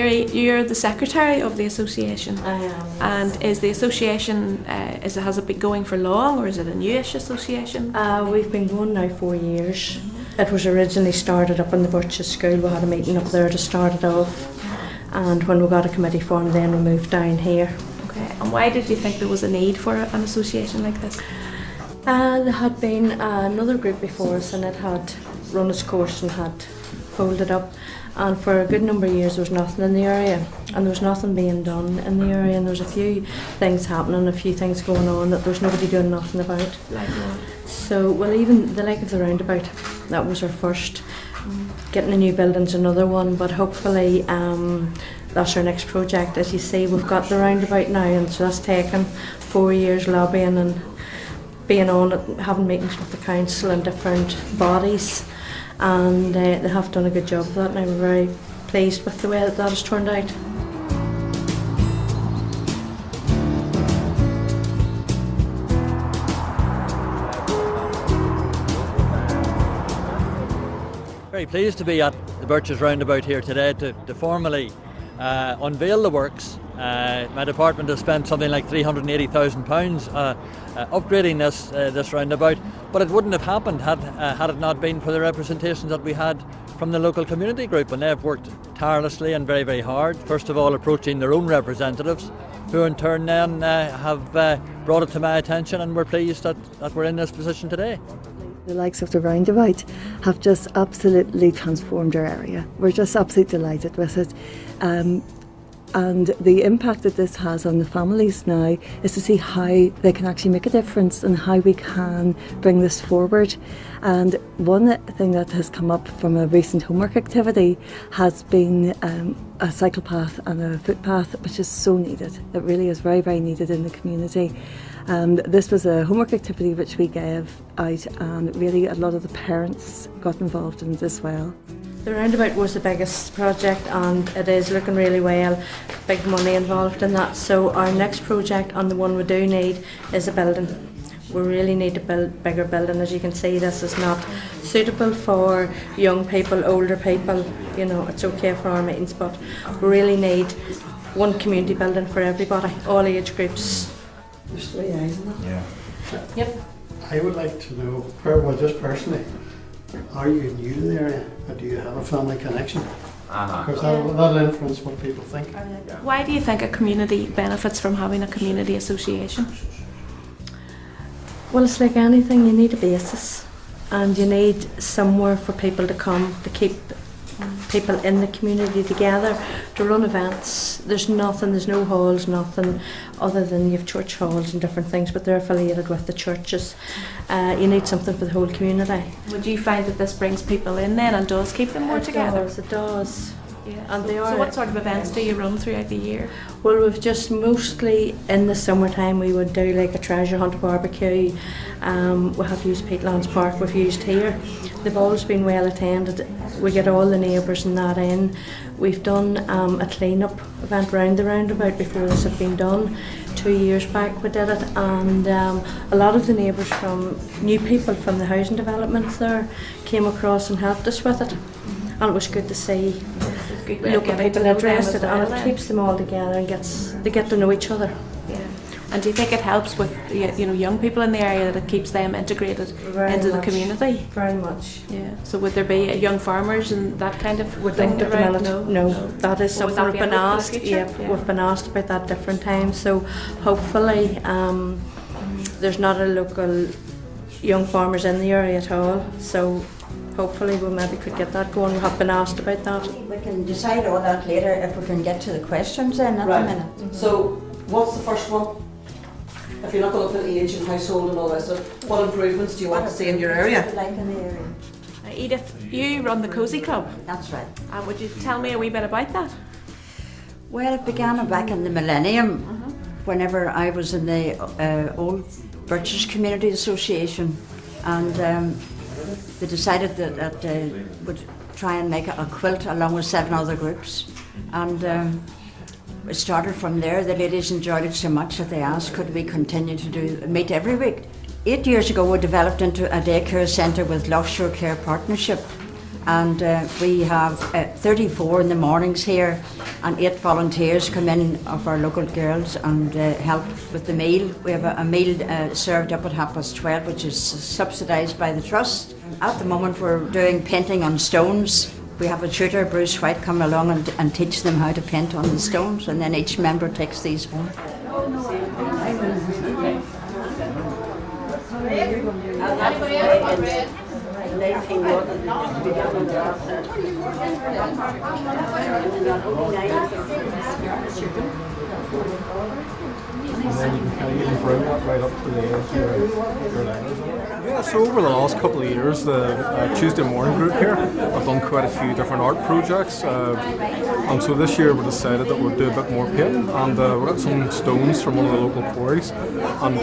Mary, you're the secretary of the association. I am. Yes. And is the association, has it been going for long, or is it a newish association? We've been going now 4 years. It was originally started up in the Birches school. We had a meeting up there to start it off. And when we got a committee formed, then we moved down here. Okay, and why did you think there was a need for an association like this? There had been another group before us, and it had run its course and had folded up. And for a good number of years there was nothing in the area, and there was nothing being done in the area, and there was a few things happening, a few things going on that there was nobody doing nothing about. Like what? So, well, even the like of the roundabout, that was our first. Getting a new building's another one, but hopefully that's our next project. As you see, we've got the roundabout now, and so that's taken 4 years lobbying and being on it, having meetings with the council and different bodies, and they have done a good job of that, and I'm very pleased with the way that has turned out. Very pleased to be at the Birches roundabout here today to formally unveil the works. My department has spent something like £380,000 upgrading this roundabout, but it wouldn't have happened had it not been for the representations that we had from the local community group, and they've worked tirelessly and very, very hard. First of all, approaching their own representatives, who in turn then have brought it to my attention, and we're pleased that we're in this position today. The likes of the roundabout have just absolutely transformed our area. We're just absolutely delighted with it. And the impact that this has on the families now is to see how they can actually make a difference and how we can bring this forward. And one thing that has come up from a recent homework activity has been a cycle path and a footpath, which is so needed. It really is very, very needed in the community. This was a homework activity which we gave out, and really a lot of the parents got involved in it as well. The roundabout was the biggest project, and it is looking really well. Big money involved in that. So our next project, and the one we do need, is a building. We really need to build a bigger building. As you can see, this is not suitable for young people, older people. You know, it's okay for our meetings, but we really need one community building for everybody, all age groups. There's 3 eyes in it. Yeah. Yep. I would like to know, well, just personally, are you new to the area, or do you have a family connection? Because that'll influence what people think. Why do you think a community benefits from having a community association? Well, it's like anything, you need a basis, and you need somewhere for people to come, to keep people in the community together, to run events. There's no halls, nothing other than you've church halls and different things, but they're affiliated with the churches. You need something for the whole community. Would you find that this brings people in then and does keep them more together? It does. Yeah. And So what sort of events do you run throughout the year? Well, we've just mostly in the summertime we would do like a treasure hunt barbecue. We have used Peatlands Park, we've used here. They've always been well attended. We get all the neighbours and that in. We've done a clean-up event round the roundabout before this had been done. 2 years back we did it, and a lot of the neighbours new people from the housing developments there came across and helped us with it. And it was good to see local people interested, and it keeps them all together and they get to know each other. Yeah. And do you think it helps with young people in the area, that it keeps them integrated into the community? Very much. Yeah. So would there be young farmers and that kind of thing around? No, that is something we've been asked. We've been asked about that different times. So hopefully there's not a local young farmers in the area at all. So hopefully we maybe could get that going. We have been asked about that. We can decide all that later if we can get to the questions then at the minute. Mm-hmm. So what's the first one? If you're not going to look at age and household and all that stuff, what improvements do you want to see in your area? Like in the area. Edith, you run the Cosy Club. That's right. And would you tell me a wee bit about that? Well, it began back in the millennium, whenever I was in the old Birches Community Association, and they decided that they would try and make a quilt along with 7 other groups, and it started from there. The ladies enjoyed it so much that they asked, could we continue to meet every week? 8 years ago we developed into a daycare centre with Lough Shore Care Partnership, and we have 34 in the mornings here, and 8 volunteers come in of our local girls and help with the meal. We have a meal served up at 12:30, which is subsidised by the Trust. At the moment we're doing painting on stones. We have a tutor, Bruce White, come along and teach them how to paint on the stones, and then each member takes these home. Yeah, so over the last couple of years, the Tuesday morning group here have done quite a few different art projects, and so this year we decided that we'd do a bit more painting, and we got some stones from one of the local quarries, and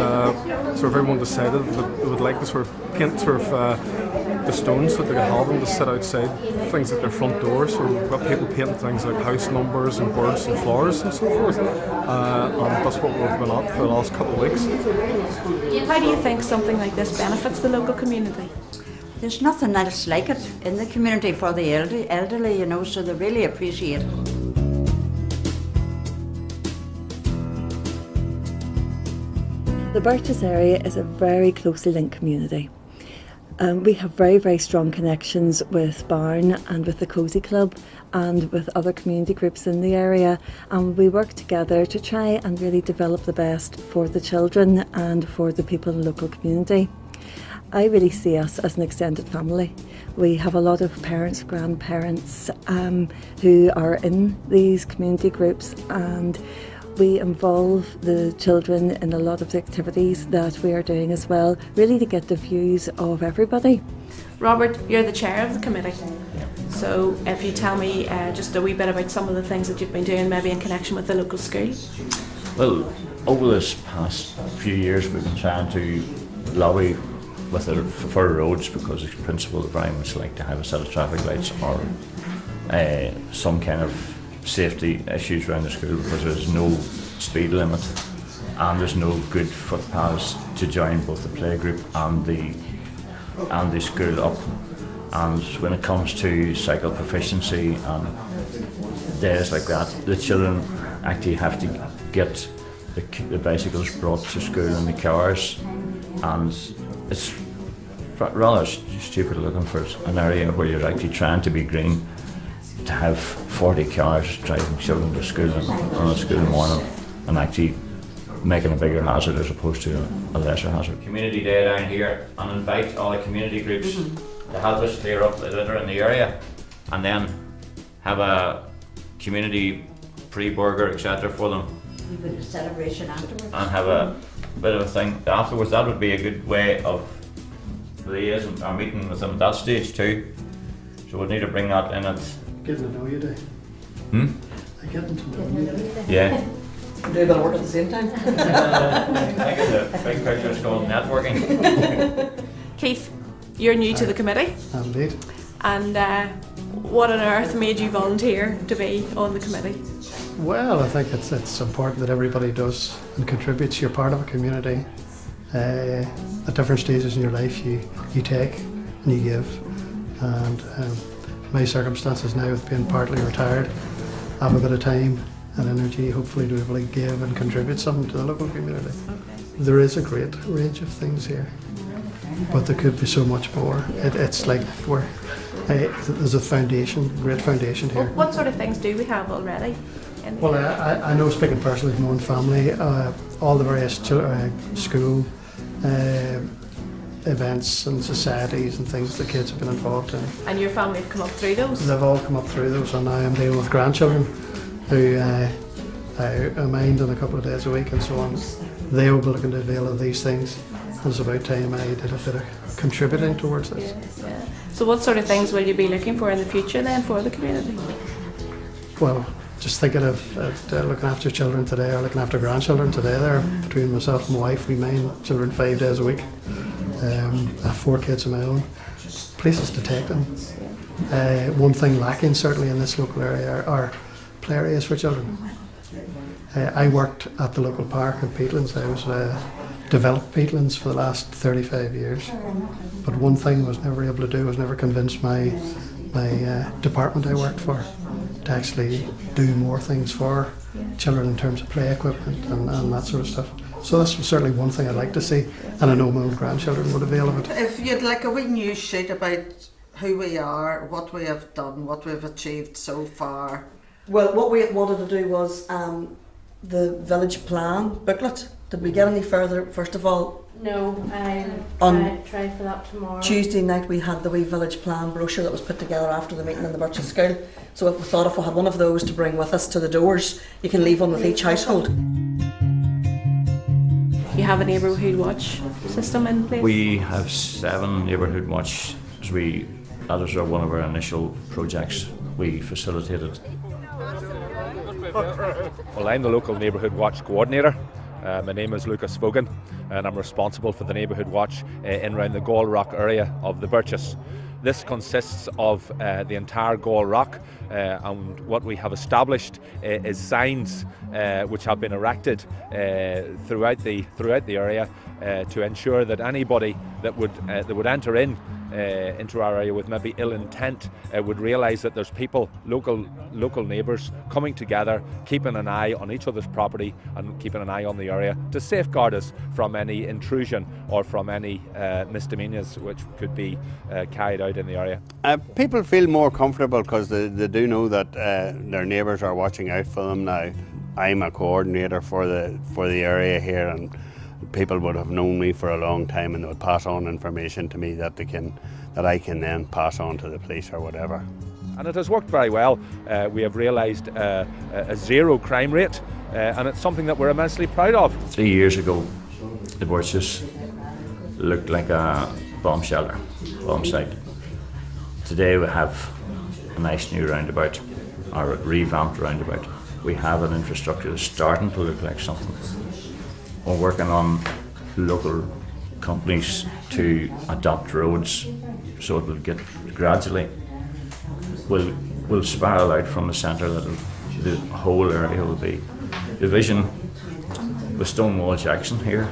sort of everyone decided that they would like to sort of paint sort of the stones so that they could have them to sit outside things like their front doors. So we've got people painting things like house numbers and birds and flowers and so forth, and that's what we've been at for the last couple of weeks. How do you think something like this benefits the local community? There's nothing else like it in the community for the elderly, you know, so they really appreciate it. The Birches area is a very closely linked community. We have very, very strong connections with Barn and with the Cozy Club and with other community groups in the area, and we work together to try and really develop the best for the children and for the people in the local community. I really see us as an extended family. We have a lot of parents, grandparents who are in these community groups, and we involve the children in a lot of the activities that we are doing as well, really to get the views of everybody. Robert, you're the chair of the committee. So if you tell me just a wee bit about some of the things that you've been doing maybe in connection with the local school. Well, over this past few years we've been trying to lobby with the for roads, because the principal would very much like to have a set of traffic lights or some kind of safety issues around the school, because there's no speed limit and there's no good footpaths to join both the playgroup and the school up. And when it comes to cycle proficiency and days like that, the children actually have to get the bicycles brought to school in the cars, and it's rather stupid looking for an area where you're actually trying to be green to have 40 cars driving children to school on a school morning and actually making a bigger hazard as opposed to a lesser hazard. Community day down here, and invite all the community groups to help us clear up the litter in the area, and then have a community pre-burger, etc. for them. A bit of celebration afterwards. And have a bit of a thing afterwards. That would be a good way of liaising or meeting with them at that stage too. So we'd need to bring that in at. Getting to know you, Dave. I get them to know you. Yeah. Do a bit of work at the same time. I think the big picture is called networking. Keith, you're new to the committee, Indeed. and what on earth made you volunteer to be on the committee? Well, I think it's important that everybody does and contributes. You're part of a community. At different stages in your life, you take and you give. And my circumstances now, with being partly retired, I have a bit of time and energy, hopefully, to be able to give and contribute something to the local community. Okay. There is a great range of things here, but there could be so much more. It's like there's a foundation, great foundation here. What sort of things do we have already? Well, I know, speaking personally from my own family, all the various school events and societies and things the kids have been involved in. And your family have come up through those? They've all come up through those, and now I'm dealing with grandchildren who I mind on a couple of days a week and so on. They will be looking to avail of these things, and it's about time I did a bit of contributing towards this. Yeah. So what sort of things will you be looking for in the future then for the community? Well, just thinking of looking after children today, or looking after grandchildren today there, between myself and my wife, we mind children 5 days a week. I have 4 kids of my own. Places to take them. One thing lacking certainly in this local area are play areas for children. I worked at the local park in Peatlands. I was developed Peatlands for the last 35 years. But one thing I was never able to do was never convince my department I worked for to actually do more things for children in terms of play equipment and that sort of stuff. So that's certainly one thing I'd like to see, and I know my own grandchildren would avail of it. If you'd like a wee news sheet about who we are, what we have done, what we've achieved so far. Well, what we wanted to do was the village plan booklet. Did we get any further, first of all? No, I'll try for that tomorrow. Tuesday night we had the wee village plan brochure that was put together after the meeting in the Birches school. So we thought if we had one of those to bring with us to the doors, you can leave one with each household. You have a neighbourhood watch system in place? We have 7 neighbourhood watch. That is one of our initial projects we facilitated. Well, I'm the local neighbourhood watch coordinator. My name is Lucas Fogan, and I'm responsible for the neighbourhood watch in and around the Gall Rock area of the Birches. This consists of the entire Gall Rock, and what we have established is signs which have been erected throughout the area to ensure that anybody that would enter into our area with maybe ill intent would realise that there's people, local neighbours, coming together, keeping an eye on each other's property and keeping an eye on the area to safeguard us from any intrusion or from any misdemeanors which could be carried out in the area. People feel more comfortable because they do know that their neighbours are watching out for them now. I'm a coordinator for the area here, and people would have known me for a long time, and they would pass on information to me that I can then pass on to the police or whatever. And it has worked very well. We have realised a 0 crime rate, and it's something that we're immensely proud of. 3 years ago, the Birches looked like a bomb shelter, bomb site. Today we have a nice new roundabout, or a revamped roundabout. We have an infrastructure that's starting to look like something. We're working on local companies to adopt roads so it will get gradually, will spiral out from the centre, that the whole area will be. The vision with Stonewall Jackson here,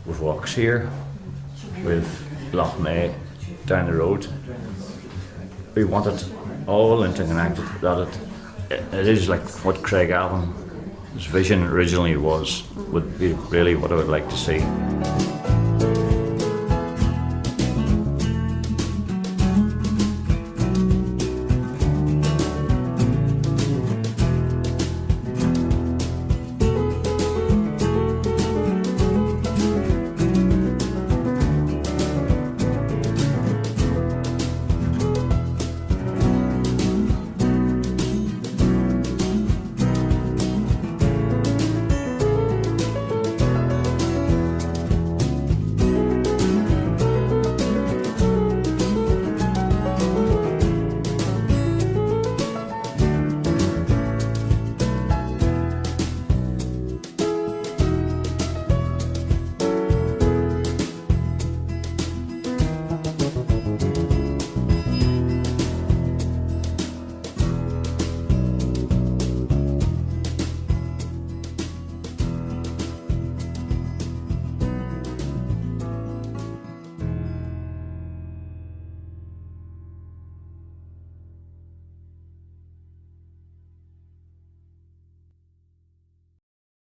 with walks here, with Loch May down the road. We want it all interconnected, that it is like what Craig Alvin's vision originally was, would be really what I would like to see.